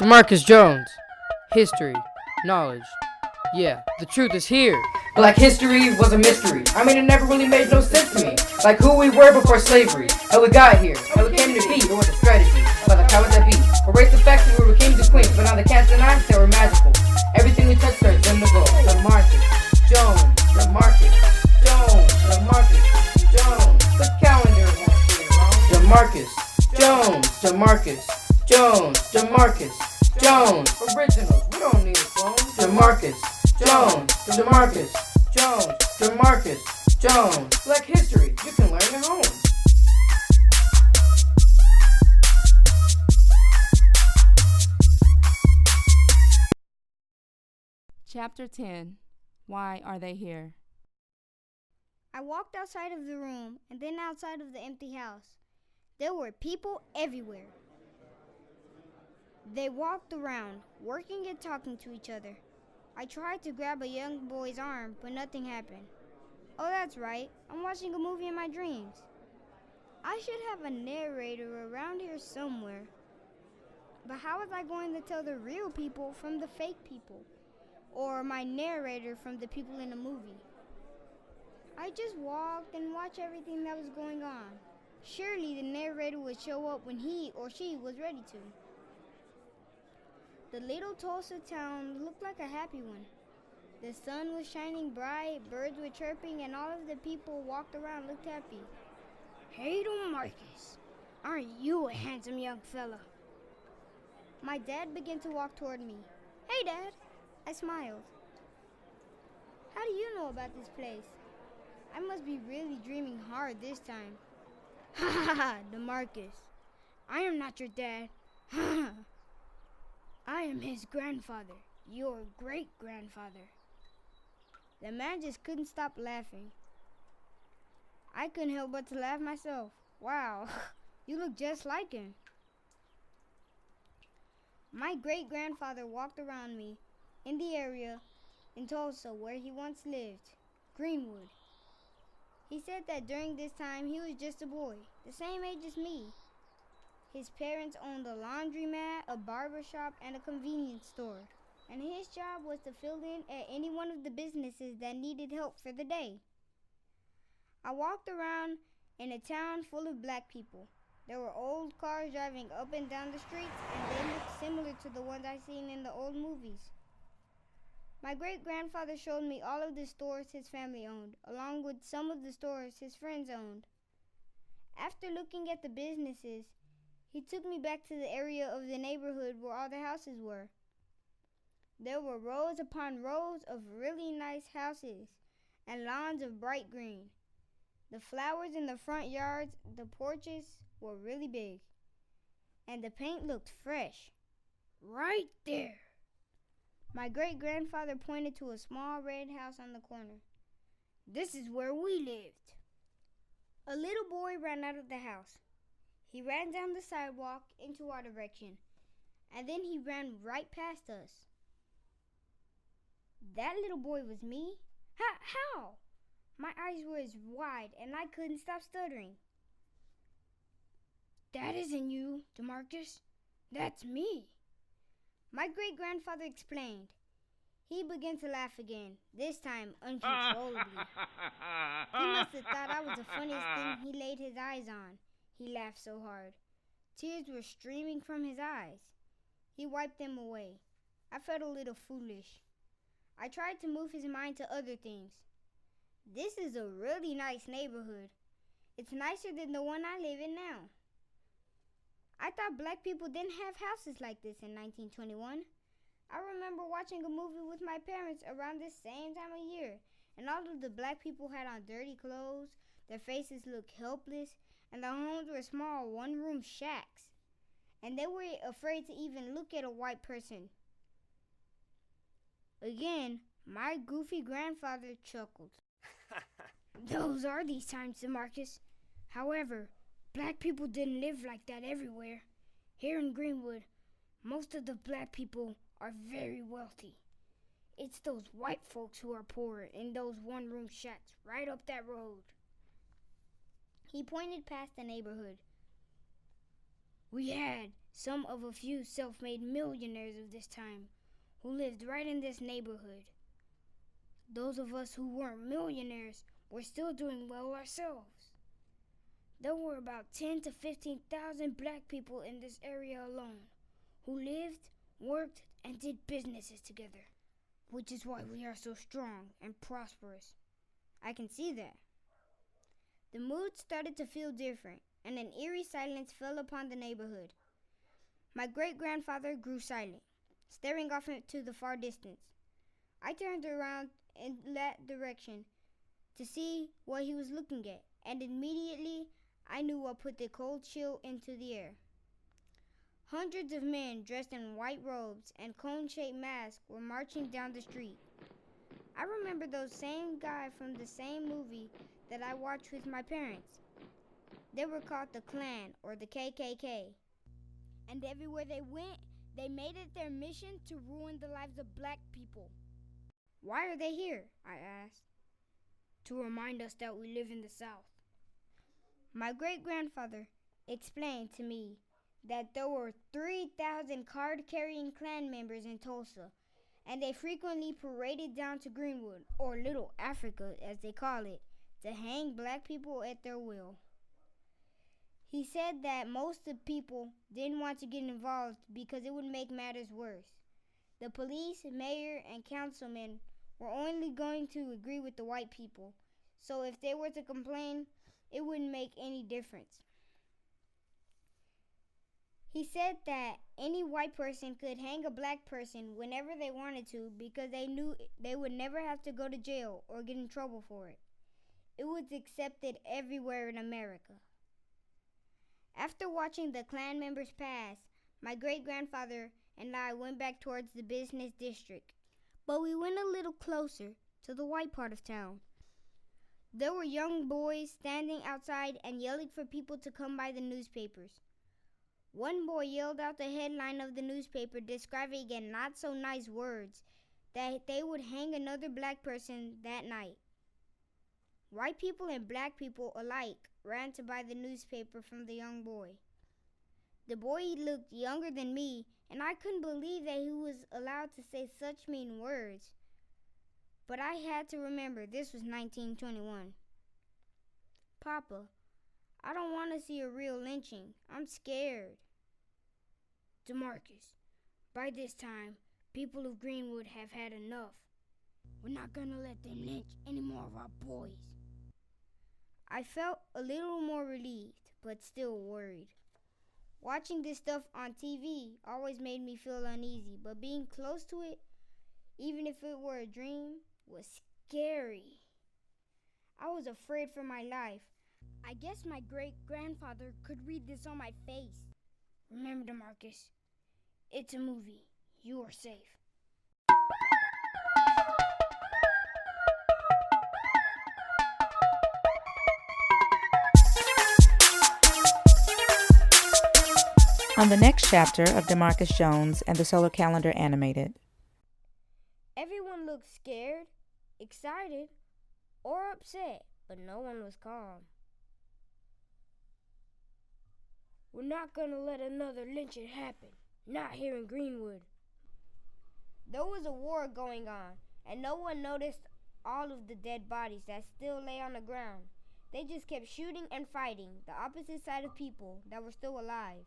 Demarcus Jones. History. Knowledge. Yeah, the truth is here. Black history was a mystery. I mean, it never really made no sense to me. Like who we were before slavery, how we got here, how we came to be, or what the strategy, about the powers that be. Erase the facts that we were kings and queens, but now the cats and I, they were magical. Everything we touched turns them to gold. Demarcus Jones, Demarcus Jones, Demarcus Jones. The calendar won't get it wrong. Demarcus Jones, Demarcus Jones, Demarcus Jones. Originals, we don't need clones. Demarcus Jones, Demarcus Jones, Demarcus Jones. Black history, you can learn at home. Chapter 10. Why are they here? I walked outside of the room and then outside of the empty house. There were people everywhere. They walked around, working and talking to each other. I tried to grab a young boy's arm, but nothing happened. Oh, that's right. I'm watching a movie in my dreams. I should have a narrator around here somewhere. But how was I going to tell the real people from the fake people? Or my narrator from the people in the movie? I just walked and watched everything that was going on. Surely the narrator would show up when he or she was ready to. The little Tulsa town looked like a happy one. The sun was shining bright, birds were chirping, and all of the people walked around looked happy. Hey, Demarcus, aren't you a handsome young fella? My dad began to walk toward me. Hey, Dad. I smiled. How do you know about this place? I must be really dreaming hard this time. Ha ha ha, Demarcus. I am not your dad. Ha ha. I am his grandfather, your great-grandfather. The man just couldn't stop laughing. I couldn't help but to laugh myself. Wow, you look just like him. My great-grandfather walked around me in the area in Tulsa where he once lived, Greenwood. He said that during this time he was just a boy, the same age as me. His parents owned a laundromat, a barber shop, and a convenience store, and his job was to fill in at any one of the businesses that needed help for the day. I walked around in a town full of black people. There were old cars driving up and down the streets, and they looked similar to the ones I seen in the old movies. My great-grandfather showed me all of the stores his family owned, along with some of the stores his friends owned. After looking at the businesses, he took me back to the area of the neighborhood where all the houses were. There were rows upon rows of really nice houses and lawns of bright green. The flowers in the front yards, the porches were really big, and the paint looked fresh. Right there. My great-grandfather pointed to a small red house on the corner. This is where we lived. A little boy ran out of the house. He ran down the sidewalk into our direction, and then he ran right past us. That little boy was me? How? My eyes were as wide, and I couldn't stop stuttering. That isn't you, Demarcus. That's me. My great-grandfather explained. He began to laugh again, this time uncontrollably. He must have thought I was the funniest thing he laid his eyes on. He laughed so hard. Tears were streaming from his eyes. He wiped them away. I felt a little foolish. I tried to move his mind to other things. This is a really nice neighborhood. It's nicer than the one I live in now. I thought black people didn't have houses like this in 1921. I remember watching a movie with my parents around this same time of year, and all of the black people had on dirty clothes, their faces looked helpless, and the homes were small one-room shacks, and they were afraid to even look at a white person. Again, my goofy grandfather chuckled. Those are these times, Demarcus. However, black people didn't live like that everywhere. Here in Greenwood, most of the black people are very wealthy. It's those white folks who are poor in those one-room shacks right up that road. He pointed past the neighborhood. We had Some of a few self-made millionaires of this time who lived right in this neighborhood. Those of us who weren't millionaires were still doing well ourselves. There were about 10 to 15,000 black people in this area alone who lived, worked, and did businesses together, which is why we are so strong and prosperous. I can see that. The mood started to feel different, and an eerie silence fell upon the neighborhood. My great-grandfather grew silent, staring off into the far distance. I turned around in that direction to see what he was looking at, and immediately I knew what put the cold chill into the air. Hundreds of men dressed in white robes and cone-shaped masks were marching down the street. I remember those same guys from the same movie that I watched with my parents. They were called the Klan or the KKK. And everywhere they went, they made it their mission to ruin the lives of black people. Why are they here? I asked. To remind us that we live in the South. My great-grandfather explained to me that there were 3,000 card-carrying Klan members in Tulsa, and they frequently paraded down to Greenwood, or Little Africa as they call it, to hang black people at their will. He said that most of the people didn't want to get involved because it would make matters worse. The police, mayor, and councilmen were only going to agree with the white people, so if they were to complain, it wouldn't make any difference. He said that any white person could hang a black person whenever they wanted to because they knew they would never have to go to jail or get in trouble for it. It was accepted everywhere in America. After watching the Klan members pass, my great-grandfather and I went back towards the business district, but we went a little closer to the white part of town. There were young boys standing outside and yelling for people to come buy the newspapers. One boy yelled out the headline of the newspaper describing in not-so-nice words that they would hang another black person that night. White people and black people alike ran to buy the newspaper from the young boy. The boy looked younger than me, and I couldn't believe that he was allowed to say such mean words. But I had to remember this was 1921. Papa, I don't want to see a real lynching. I'm scared. Demarcus, by this time, people of Greenwood have had enough. We're not going to let them lynch any more of our boys. I felt a little more relieved, but still worried. Watching this stuff on TV always made me feel uneasy, but being close to it, even if it were a dream, was scary. I was afraid for my life. I guess my great-grandfather could read this on my face. Remember, Demarcus, it's a movie. You are safe. On the next chapter of Demarcus Jones and the Solar Calendar Animated. Everyone looked scared, excited, or upset, but no one was calm. We're not going to let another lynching happen, not here in Greenwood. There was a war going on, and no one noticed all of the dead bodies that still lay on the ground. They just kept shooting and fighting the opposite side of people that were still alive.